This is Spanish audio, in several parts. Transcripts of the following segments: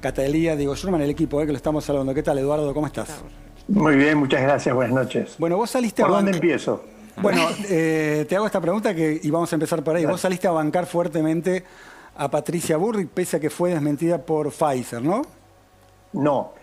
Catalía, Diego Schurman, el equipo que lo estamos saludando. ¿Qué tal, Eduardo? ¿Cómo estás? Muy bien, muchas gracias, buenas noches. Bueno, vos saliste ¿Por dónde empiezo? Bueno, te hago esta pregunta y vamos a empezar por ahí. Vos saliste a bancar fuertemente a Patricia Bullrich, pese a que fue desmentida por Pfizer, ¿no? No.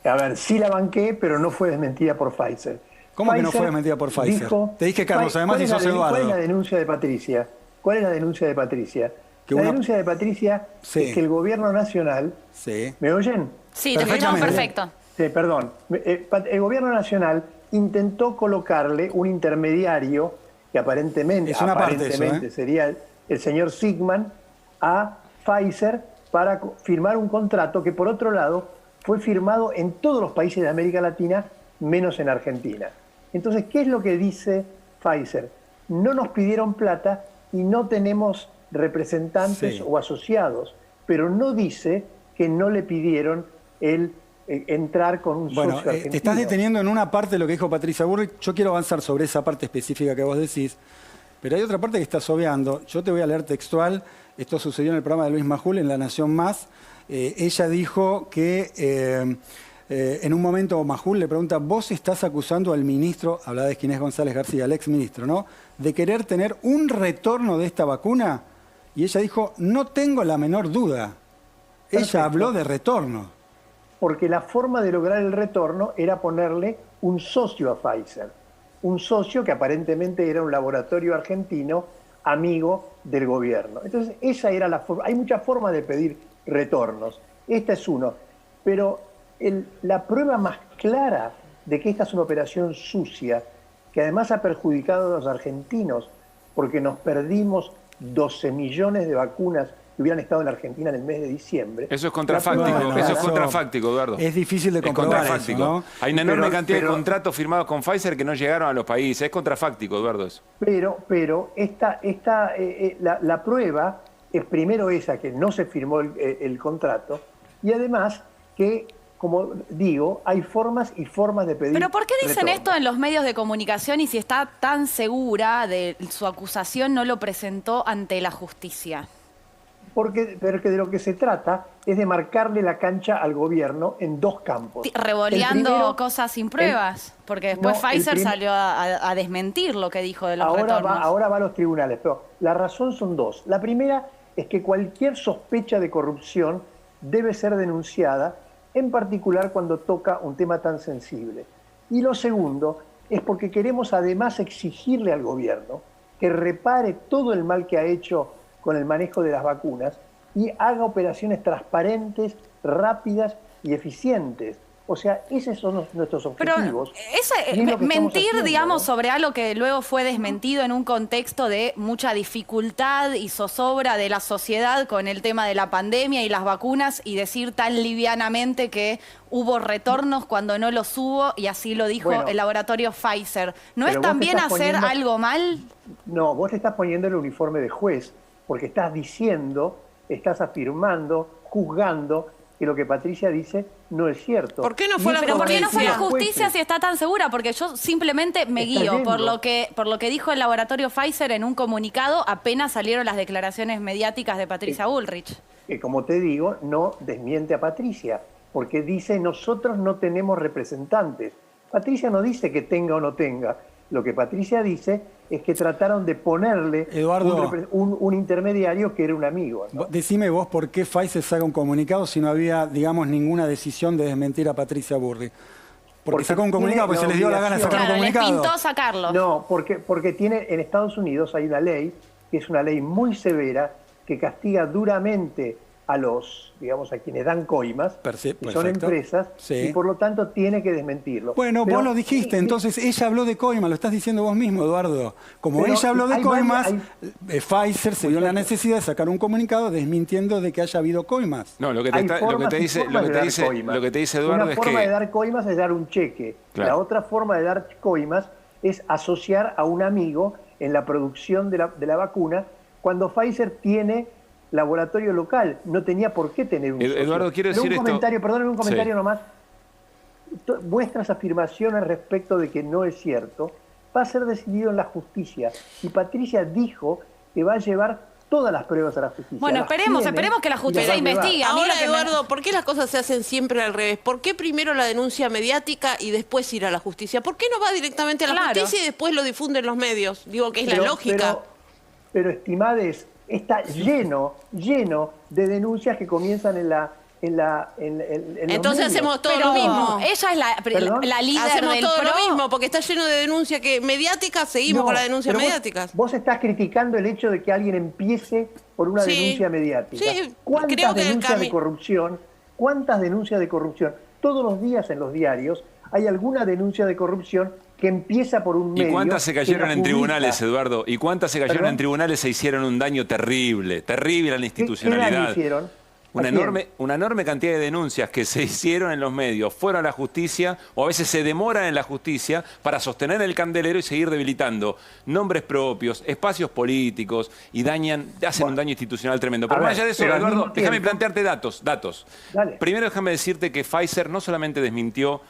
A ver, sí la banqué, pero no fue desmentida por Pfizer. ¿Cómo que no fue desmentida por Pfizer? Te dije, Carlos, además, y sos Eduardo. ¿Cuál es la denuncia de Patricia? ¿Cuál es la denuncia de Patricia? La denuncia de Patricia es que el gobierno nacional... Sí. ¿Me oyen? Sí, te escuchamos perfecto. Sí, perdón. El gobierno nacional intentó colocarle un intermediario, que aparentemente sería el señor Sigman, a Pfizer para firmar un contrato que, por otro lado, fue firmado en todos los países de América Latina, menos en Argentina. Entonces, ¿qué es lo que dice Pfizer? No nos pidieron plata y no tenemos representantes o asociados, pero no dice que no le pidieron el entrar con un socio argentino. Te estás deteniendo en una parte de lo que dijo Patricia Bullrich. Yo quiero avanzar sobre esa parte específica que vos decís, pero hay otra parte que estás obviando. Yo te voy a leer textual. Esto sucedió en el programa de Luis Majul, en La Nación Más. Ella dijo que en un momento Majul le pregunta, vos estás acusando al ministro, habla de Ginés González García, el exministro, ¿no?, de querer tener un retorno de esta vacuna. Y ella dijo, no tengo la menor duda. Ella habló de retorno. Porque la forma de lograr el retorno era ponerle un socio a Pfizer. Un socio que aparentemente era un laboratorio argentino amigo del gobierno. Entonces, esa era la forma. Hay muchas formas de pedir retornos. Esta es uno. Pero la prueba más clara de que esta es una operación sucia, que además ha perjudicado a los argentinos, porque nos perdimos 12 millones de vacunas que hubieran estado en la Argentina en el mes de diciembre. Eso es contrafáctico, eso es contrafáctico, Eduardo. Es difícil de comprobar eso, ¿no? Hay una enorme cantidad de contratos firmados con Pfizer que no llegaron a los países. Es contrafáctico, Eduardo, eso. Pero la prueba es primero esa, que no se firmó el contrato, y además que, como digo, hay formas y formas de pedir. ¿Pero por qué dicen esto en los medios de comunicación y si está tan segura de su acusación no lo presentó ante la justicia? Porque de lo que se trata es de marcarle la cancha al gobierno en dos campos. Revoleando cosas sin pruebas, porque después Pfizer salió a desmentir lo que dijo de los retornos. Ahora va a los tribunales, pero la razón son dos. La primera es que cualquier sospecha de corrupción debe ser denunciada, en particular cuando toca un tema tan sensible. Y lo segundo es porque queremos además exigirle al gobierno que repare todo el mal que ha hecho con el manejo de las vacunas y haga operaciones transparentes, rápidas y eficientes. O sea, esos son nuestros objetivos. Pero mentir, digamos, sobre algo que luego fue desmentido en un contexto de mucha dificultad y zozobra de la sociedad con el tema de la pandemia y las vacunas, y decir tan livianamente que hubo retornos cuando no los hubo, y así lo dijo el laboratorio Pfizer. ¿No es también hacer algo mal? No, vos te estás poniendo el uniforme de juez, porque estás diciendo, estás afirmando, juzgando que lo que Patricia dice no es cierto. ¿Por qué no fue la justicia si está tan segura? Porque yo simplemente me guío por lo que dijo el laboratorio Pfizer en un comunicado apenas salieron las declaraciones mediáticas de Patricia Bullrich. Que como te digo, no desmiente a Patricia, porque dice nosotros no tenemos representantes. Patricia no dice que tenga o no tenga. Lo que Patricia dice es que trataron de ponerle un intermediario que era un amigo, ¿no? Decime vos por qué Pfizer saca un comunicado si no había, digamos, ninguna decisión de desmentir a Patricia Bullrich. Porque sacó un comunicado, porque se les dio la gana de sacar un comunicado. Les pintó sacarlo. No, porque en Estados Unidos hay una ley, que es una ley muy severa, que castiga duramente a los, digamos, a quienes dan coimas, que son empresas, y por lo tanto tiene que desmentirlo. Bueno, vos lo dijiste, entonces ella habló de coimas, lo estás diciendo vos mismo, Eduardo. Como ella habló de coimas, Pfizer se vio la necesidad de sacar un comunicado desmintiendo de que haya habido coimas. No, lo que te dice Eduardo es que... Una forma de dar coimas es dar un cheque. Claro. La otra forma de dar coimas es asociar a un amigo en la producción de la vacuna, cuando Pfizer tiene laboratorio local, no tenía por qué tener un socio. Eduardo, quiero decir esto... Perdónenme un comentario nomás. Vuestras afirmaciones respecto de que no es cierto va a ser decidido en la justicia. Y Patricia dijo que va a llevar todas las pruebas a la justicia. Bueno, esperemos que la justicia investigue. Ahora, Eduardo, ¿por qué las cosas se hacen siempre al revés? ¿Por qué primero la denuncia mediática y después ir a la justicia? ¿Por qué no va directamente a la justicia y después lo difunden los medios? Digo que es la lógica. Pero estimades, está lleno de denuncias que comienzan en entonces hacemos todo lo mismo. Ella es la líder hacemos del todo PRO. lo mismo, porque está lleno de denuncias mediáticas, seguimos con las denuncias mediáticas. Vos estás criticando el hecho de que alguien empiece por una denuncia mediática. Sí, ¿Cuántas denuncias de corrupción? ¿Cuántas denuncias de corrupción? Todos los días en los diarios hay alguna denuncia de corrupción que empieza por un medio. ¿Y cuántas se cayeron en tribunales, Eduardo? ¿Y cuántas se cayeron en tribunales e hicieron un daño terrible, terrible a la institucionalidad? ¿Qué daño hicieron? Una enorme cantidad de denuncias que se hicieron en los medios, fueron a la justicia, o a veces se demoran en la justicia para sostener el candelero y seguir debilitando nombres propios, espacios políticos, y hacen un daño institucional tremendo. Pero más allá de eso, Eduardo, déjame plantearte datos. Dale. Primero déjame decirte que Pfizer no solamente desmintió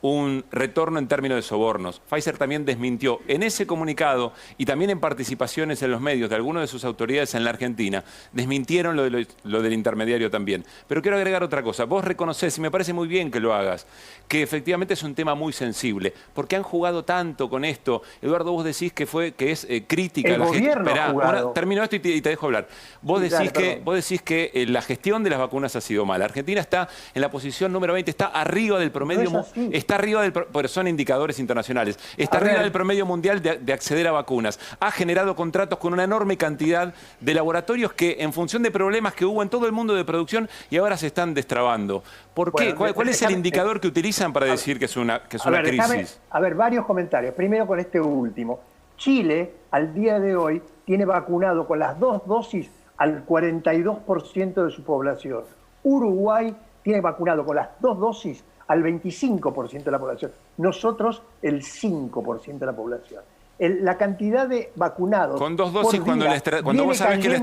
un retorno en términos de sobornos. Pfizer también desmintió en ese comunicado y también en participaciones en los medios de algunas de sus autoridades en la Argentina, desmintieron lo del intermediario también. Pero quiero agregar otra cosa. Vos reconocés, y me parece muy bien que lo hagas, que efectivamente es un tema muy sensible, porque han jugado tanto con esto. Eduardo, vos decís que es crítica la gestión. Esperá, termino esto y te dejo hablar. Vos decís que la gestión de las vacunas ha sido mala. Argentina está en la posición número 20, está arriba del promedio. Está arriba porque son indicadores internacionales, está arriba del promedio mundial de acceder a vacunas. Ha generado contratos con una enorme cantidad de laboratorios que, en función de problemas que hubo en todo el mundo de producción, y ahora se están destrabando. ¿Por qué? ¿Cuál es el indicador que utilizan para decir que es una crisis? Varios comentarios. Primero con este último. Chile, al día de hoy, tiene vacunado con las 2 dosis al 42% de su población. Uruguay tiene vacunado con las 2 dosis al 25% de la población. Nosotros, el 5% de la población. La cantidad de vacunados... Con 2 dosis, cuando vos sabés que la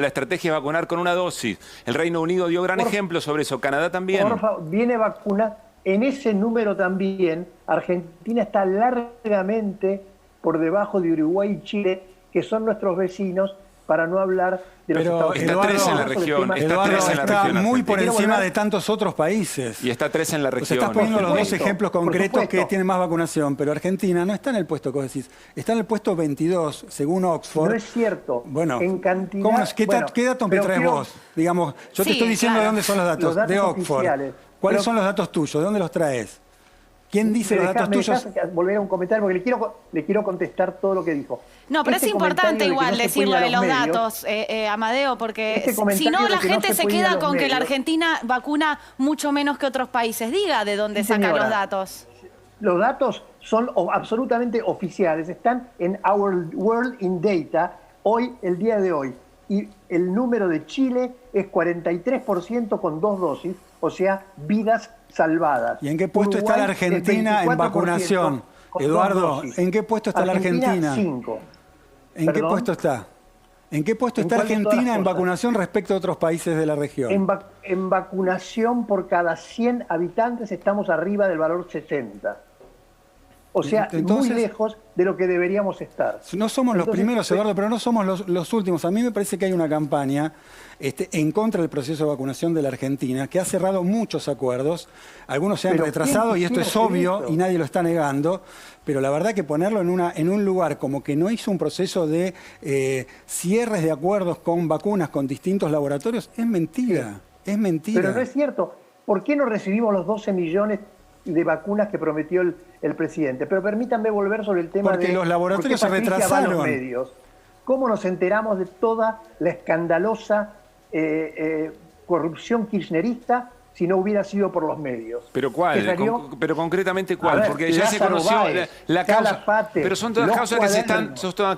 estrategia es vacunar con 1 dosis. El Reino Unido dio gran ejemplo sobre eso. Canadá también. Por favor, viene vacuna. En ese número también, Argentina está largamente por debajo de Uruguay y Chile, que son nuestros vecinos, para no hablar de los Estados Unidos. Está 3 en la región. Está muy por encima de tantos otros países. Y está 3 en la región. Estás poniendo los dos ejemplos concretos que tienen más vacunación, pero Argentina no está en el puesto que vos decís. Está en el puesto 22, según Oxford. No es cierto. Bueno, en cantidad... ¿qué datos me traes vos? Digamos, yo te estoy diciendo de dónde son los datos de Oxford. ¿Cuáles son los datos tuyos? ¿De dónde los traes? ¿Quién dice los datos tuyos? Volver a un comentario porque le quiero contestar todo lo que dijo. No, pero es importante igual decirlo de los datos, Amadeo, porque si no la gente se queda con que la Argentina vacuna mucho menos que otros países. Diga de dónde saca los datos. Los datos son absolutamente oficiales, están en Our World in Data, el día de hoy. Y el número de Chile es 43% con 2 dosis, o sea, vidas salvadas. ¿Y en qué puesto está la Argentina en vacunación? Eduardo, ¿en qué puesto está la Argentina? 5. ¿En qué puesto está? ¿En qué puesto está Argentina en vacunación respecto a otros países de la región? En vacunación por cada 100 habitantes estamos arriba del valor 60. O sea, entonces, muy lejos de lo que deberíamos estar. No somos los primeros, Eduardo, pero no somos los últimos. A mí me parece que hay una campaña en contra del proceso de vacunación de la Argentina, que ha cerrado muchos acuerdos. Algunos se han retrasado y esto es obvio y nadie lo está negando. Pero la verdad que ponerlo en un lugar como que no hizo un proceso de cierres de acuerdos con vacunas con distintos laboratorios, es mentira. Es mentira. Pero no es cierto. ¿Por qué no recibimos los 12 millones de vacunas que prometió el presidente? Pero permítanme volver sobre el tema porque los laboratorios se retrasaron. Medios. ¿Cómo nos enteramos de toda la escandalosa corrupción kirchnerista si no hubiera sido por los medios? ¿Pero cuál? ¿Pero concretamente cuál? Porque ya se conoció la causa. Pero son todas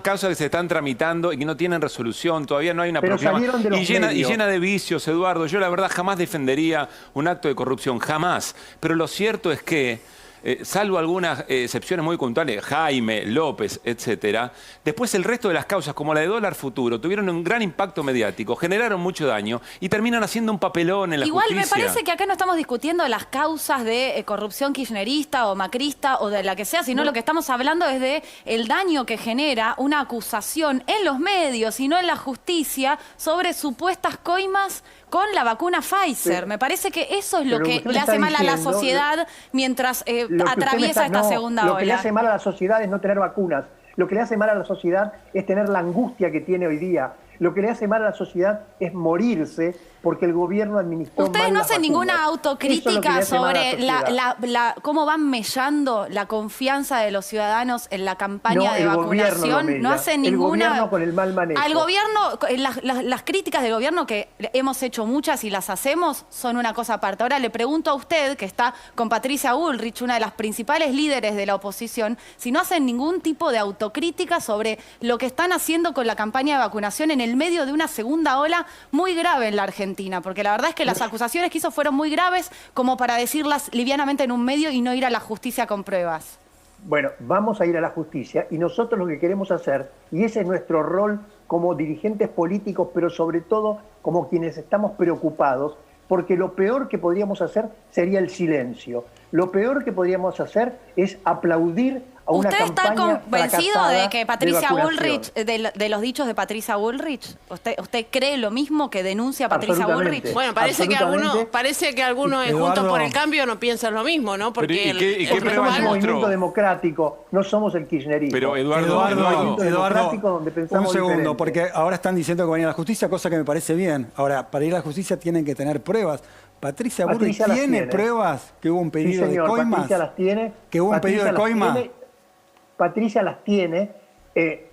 causas que se están tramitando y que no tienen resolución. Todavía no hay una problema. Y llena de vicios, Eduardo. Yo la verdad jamás defendería un acto de corrupción, jamás. Pero lo cierto es que salvo algunas excepciones muy puntuales, Jaime, López, etcétera, después el resto de las causas, como la de dólar futuro, tuvieron un gran impacto mediático, generaron mucho daño y terminan haciendo un papelón en la justicia. Igual me parece que acá no estamos discutiendo las causas de corrupción kirchnerista o macrista o de la que sea, sino lo que estamos hablando es de el daño que genera una acusación en los medios y no en la justicia sobre supuestas coimas con la vacuna Pfizer. Me parece que eso es lo que le hace mal a la sociedad mientras atraviesa esta segunda ola. Lo que le hace mal a la sociedad es no tener vacunas. Lo que le hace mal a la sociedad es tener la angustia que tiene hoy día. Lo que le hace mal a la sociedad es morirse porque el gobierno administró mal. Ustedes no hacen ninguna autocrítica sobre cómo van mellando la confianza de los ciudadanos en la campaña de vacunación. No hacen ninguna. El gobierno con el mal manejo. Al gobierno, las críticas del gobierno, que hemos hecho muchas y las hacemos, son una cosa aparte. Ahora le pregunto a usted, que está con Patricia Bullrich, una de las principales líderes de la oposición, si no hacen ningún tipo de autocrítica sobre lo que están haciendo con la campaña de vacunación en el medio de una segunda ola muy grave en la Argentina. Porque la verdad es que las acusaciones que hizo fueron muy graves como para decirlas livianamente en un medio y no ir a la justicia con pruebas. Bueno, vamos a ir a la justicia y nosotros lo que queremos hacer, y ese es nuestro rol como dirigentes políticos, pero sobre todo como quienes estamos preocupados, porque lo peor que podríamos hacer sería el silencio. Lo peor que podríamos hacer es aplaudir a una campaña fracasada. ¿Usted está convencido de que Patricia Bullrich, de los dichos de Patricia Bullrich? ¿Usted cree lo mismo que denuncia Patricia Bullrich? Bueno, parece que algunos en Juntos por el Cambio no piensan lo mismo, ¿no? Porque somos un movimiento democrático, no somos el kirchnerismo. Pero Eduardo, donde pensamos un segundo, diferente. porque ahora están diciendo que van a ir a la justicia, cosa que me parece bien. Ahora, para ir a la justicia tienen que tener pruebas. Patricia Bullrich tiene pruebas que hubo un pedido de coimas. Patricia las tiene. Que hubo un pedido de coimas. Patricia las tiene.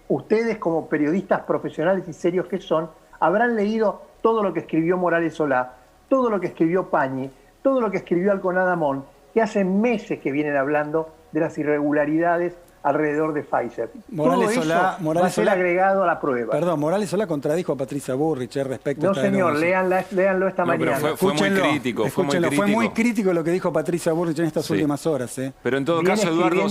Ustedes, como periodistas profesionales y serios que son, habrán leído todo lo que escribió Morales Solá, todo lo que escribió Pañi, todo lo que escribió Alconada Amón, que hace meses que vienen hablando de las irregularidades alrededor de Pfizer. Morales Solá va a ser agregado a la prueba. Perdón, Morales Solá contradijo a Patricia Bullrich respecto a esta señor, léanlo esta mañana. Pero fue muy crítico. Fue muy crítico lo que dijo Patricia Bullrich en estas últimas horas. Pero en todo caso, Eduardo,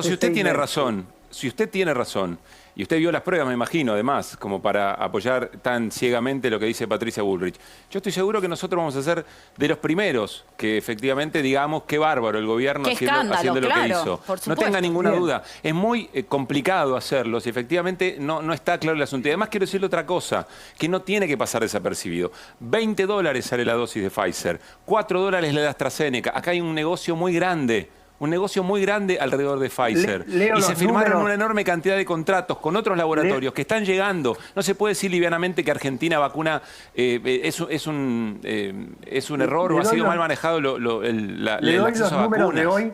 si usted tiene razón, y usted vio las pruebas, me imagino, además, como para apoyar tan ciegamente lo que dice Patricia Bullrich. Yo estoy seguro que nosotros vamos a ser de los primeros que efectivamente digamos qué bárbaro el gobierno haciendo lo que hizo. No tenga ninguna duda. Es muy complicado hacerlo si efectivamente no está claro el asunto. Y además quiero decirle otra cosa, que no tiene que pasar desapercibido. $20 sale la dosis de Pfizer, $4 la de AstraZeneca. Acá hay un negocio muy grande. Un negocio muy grande alrededor de Pfizer. Y se firmaron una enorme cantidad de contratos con otros laboratorios que están llegando. No se puede decir livianamente que Argentina vacuna es un error o ha sido mal manejado el acceso a vacunas.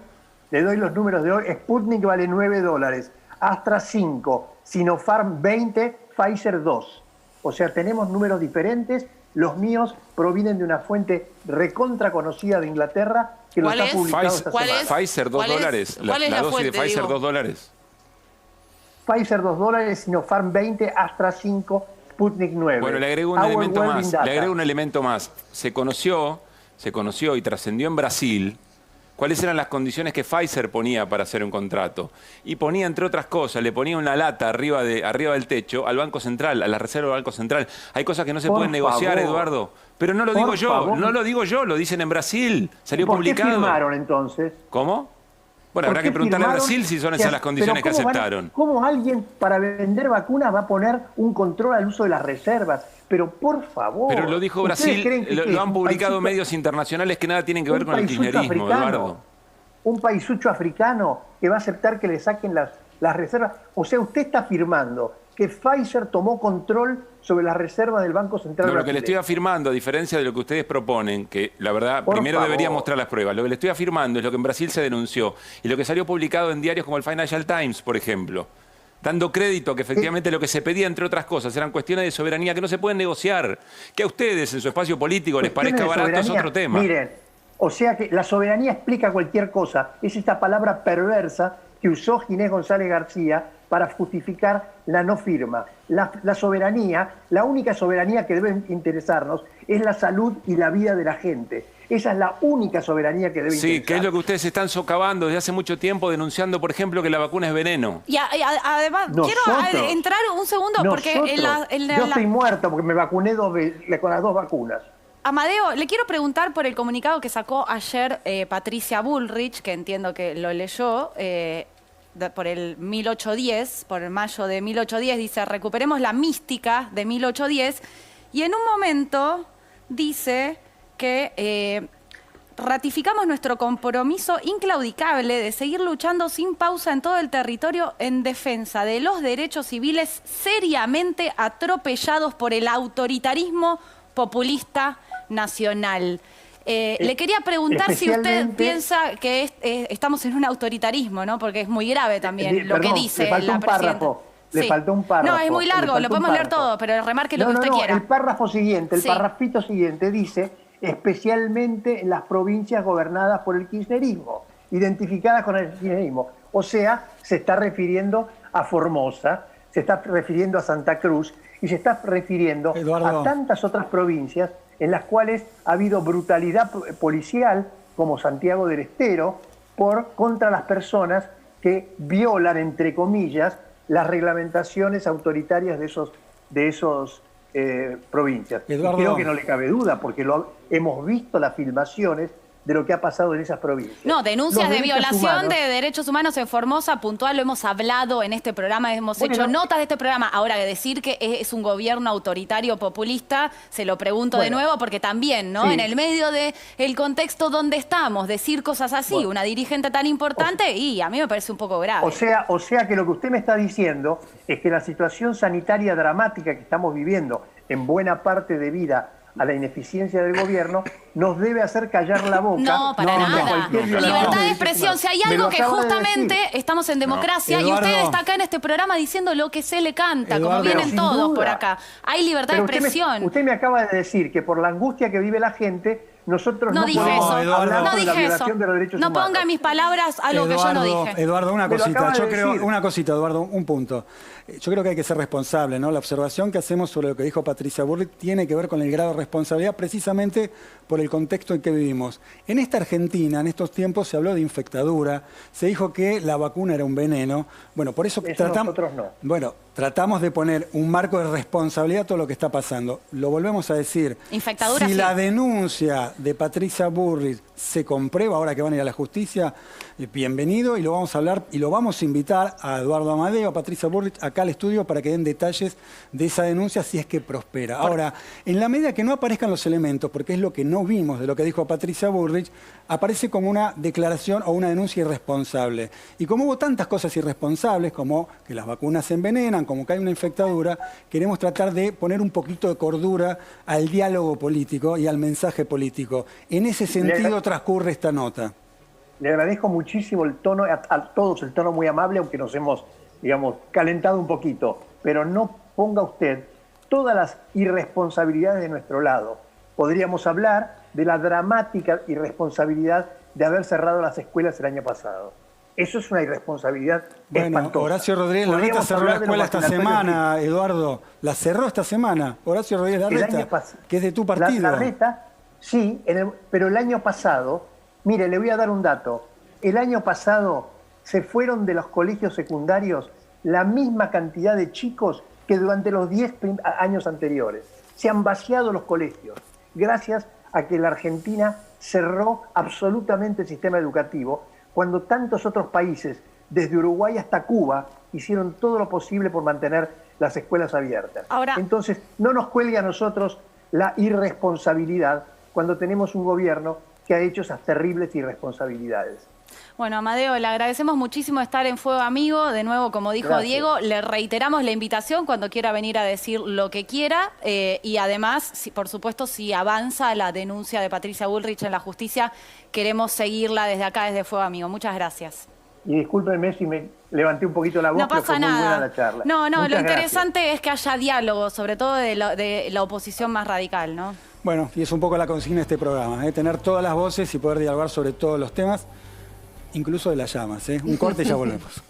Le doy los números de hoy. Sputnik vale $9, Astra 5, Sinopharm 20, Pfizer 2. O sea, tenemos números diferentes. Los míos provienen de una fuente recontra conocida de Inglaterra que lo está publicado esta semana. Pfizer, $2. La dosis de Pfizer, $2. Pfizer, $2, Sinopharm 20, Astra 5, Sputnik 9. Bueno, le agrego un elemento más. Se conoció y trascendió en Brasil cuáles eran las condiciones que Pfizer ponía para hacer un contrato. Y ponía, entre otras cosas, le ponía una lata arriba del techo al Banco Central, a la reserva del Banco Central. Hay cosas que no se pueden negociar, Eduardo. Pero no lo digo yo, lo dicen en Brasil. Salió publicado. ¿Por qué firmaron entonces? ¿Cómo? Bueno, habrá que preguntarle a Brasil si son esas las condiciones que aceptaron. ¿Cómo alguien para vender vacunas va a poner un control al uso de las reservas? Pero por favor. Pero lo dijo Brasil, lo han publicado medios internacionales que nada tienen que ver con el kirchnerismo, Eduardo. Un paisucho africano que va a aceptar que le saquen las reservas. O sea, usted está afirmando que Pfizer tomó control sobre las reservas del Banco Central. Lo que le estoy afirmando, a diferencia de lo que ustedes proponen, que la verdad primero debería mostrar las pruebas, lo que le estoy afirmando es lo que en Brasil se denunció y lo que salió publicado en diarios como el Financial Times, por ejemplo, dando crédito que efectivamente lo que se pedía, entre otras cosas, eran cuestiones de soberanía que no se pueden negociar. Que a ustedes en su espacio político les parezca barato es otro tema. Miren, o sea que la soberanía explica cualquier cosa. Es esta palabra perversa que usó Ginés González García para justificar la no firma. La soberanía, la única soberanía que debe interesarnos es la salud y la vida de la gente. Esa es la única soberanía que debe interesarnos. Sí, que es lo que ustedes están socavando desde hace mucho tiempo, denunciando, por ejemplo, que la vacuna es veneno. Y además, quiero entrar un segundo, porque yo estoy muerto porque me vacuné 2 veces, con las 2 vacunas. Amadeo, le quiero preguntar por el comunicado que sacó ayer Patricia Bullrich, que entiendo que lo leyó, por el 1810, por el mayo de 1810, dice, recuperemos la mística de 1810, y en un momento dice que ratificamos nuestro compromiso inclaudicable de seguir luchando sin pausa en todo el territorio en defensa de los derechos civiles seriamente atropellados por el autoritarismo populista nacional. Le quería preguntar si usted piensa que estamos en un autoritarismo, ¿no? Porque es muy grave también lo que dice la presidenta. Le faltó un párrafo. No, es muy largo, lo podemos leer todo, pero remarque lo que usted quiera. El párrafo siguiente, el parrafito siguiente dice, especialmente en las provincias gobernadas por el kirchnerismo, identificadas con el kirchnerismo. O sea, se está refiriendo a Formosa, se está refiriendo a Santa Cruz y se está refiriendo a tantas otras provincias en las cuales ha habido brutalidad policial, como Santiago del Estero, contra las personas que violan, entre comillas, las reglamentaciones autoritarias de esos provincias. Y creo que no le cabe duda, porque hemos visto las filmaciones de lo que ha pasado en esas provincias. No, denuncias de violación de derechos humanos en Formosa, puntual, lo hemos hablado en este programa, hemos hecho notas de este programa. Ahora, decir que es un gobierno autoritario populista, se lo pregunto de nuevo, porque también, ¿no? En el medio del contexto donde estamos, decir cosas así, una dirigente tan importante, y a mí me parece un poco grave. O sea que lo que usted me está diciendo es que la situación sanitaria dramática que estamos viviendo, en buena parte debida a la ineficiencia del gobierno, nos debe hacer callar la boca. No, para nada. Libertad de expresión. Si hay algo que justamente estamos en democracia, y usted está acá en este programa diciendo lo que se le canta, como vienen todos por acá. Hay libertad de expresión. Usted me acaba de decir que por la angustia que vive la gente, nosotros no podemos hablar de la violación de los derechos humanos. No ponga en mis palabras algo que yo no dije. Eduardo, una cosita. Yo creo, Eduardo, un punto. Yo creo que hay que ser responsable, ¿no? La observación que hacemos sobre lo que dijo Patricia Bullrich tiene que ver con el grado de responsabilidad precisamente por el contexto en que vivimos. En esta Argentina, en estos tiempos, se habló de infectadura, se dijo que la vacuna era un veneno. Bueno, por eso nosotros no. Bueno, tratamos de poner un marco de responsabilidad a todo lo que está pasando. Lo volvemos a decir. Infectadura, si la denuncia de Patricia Bullrich se comprueba ahora que van a ir a la justicia, bienvenido, y lo vamos a hablar y lo vamos a invitar a Eduardo Amadeo, a Patricia Bullrich acá al estudio para que den detalles de esa denuncia si es que prospera. Ahora, en la medida que no aparezcan los elementos, porque es lo que no vimos de lo que dijo Patricia Bullrich, aparece como una declaración o una denuncia irresponsable. Y como hubo tantas cosas irresponsables, como que las vacunas se envenenan, como que hay una infectadura, queremos tratar de poner un poquito de cordura al diálogo político y al mensaje político. En ese sentido transcurre esta nota. Le agradezco muchísimo el tono, a todos el tono muy amable, aunque nos hemos, digamos, calentado un poquito. Pero no ponga usted todas las irresponsabilidades de nuestro lado. Podríamos hablar de la dramática irresponsabilidad de haber cerrado las escuelas el año pasado. Eso es una irresponsabilidad espantosa. Horacio Rodríguez Larreta cerró la escuela esta semana, Eduardo. La cerró esta semana. Horacio Rodríguez Larreta, que es de tu partido. Larreta, sí, pero el año pasado, mire, le voy a dar un dato. El año pasado se fueron de los colegios secundarios la misma cantidad de chicos que durante los 10 años anteriores. Se han vaciado los colegios gracias a que la Argentina cerró absolutamente el sistema educativo, cuando tantos otros países, desde Uruguay hasta Cuba, hicieron todo lo posible por mantener las escuelas abiertas. Entonces, no nos cuelgue a nosotros la irresponsabilidad cuando tenemos un gobierno que ha hecho esas terribles irresponsabilidades. Bueno, Amadeo, le agradecemos muchísimo estar en Fuego Amigo. De nuevo, como dijo Diego, le reiteramos la invitación cuando quiera venir a decir lo que quiera. Y además, por supuesto, si avanza la denuncia de Patricia Bullrich en la justicia, queremos seguirla desde acá, desde Fuego Amigo. Muchas gracias. Y discúlpenme si me levanté un poquito la voz, no pasa nada. Muy buena la charla. No, lo interesante es que haya diálogo, sobre todo de la oposición más radical, ¿no? Bueno, y es un poco la consigna de este programa, tener todas las voces y poder dialogar sobre todos los temas, incluso de las llamas. Un corte y ya volvemos.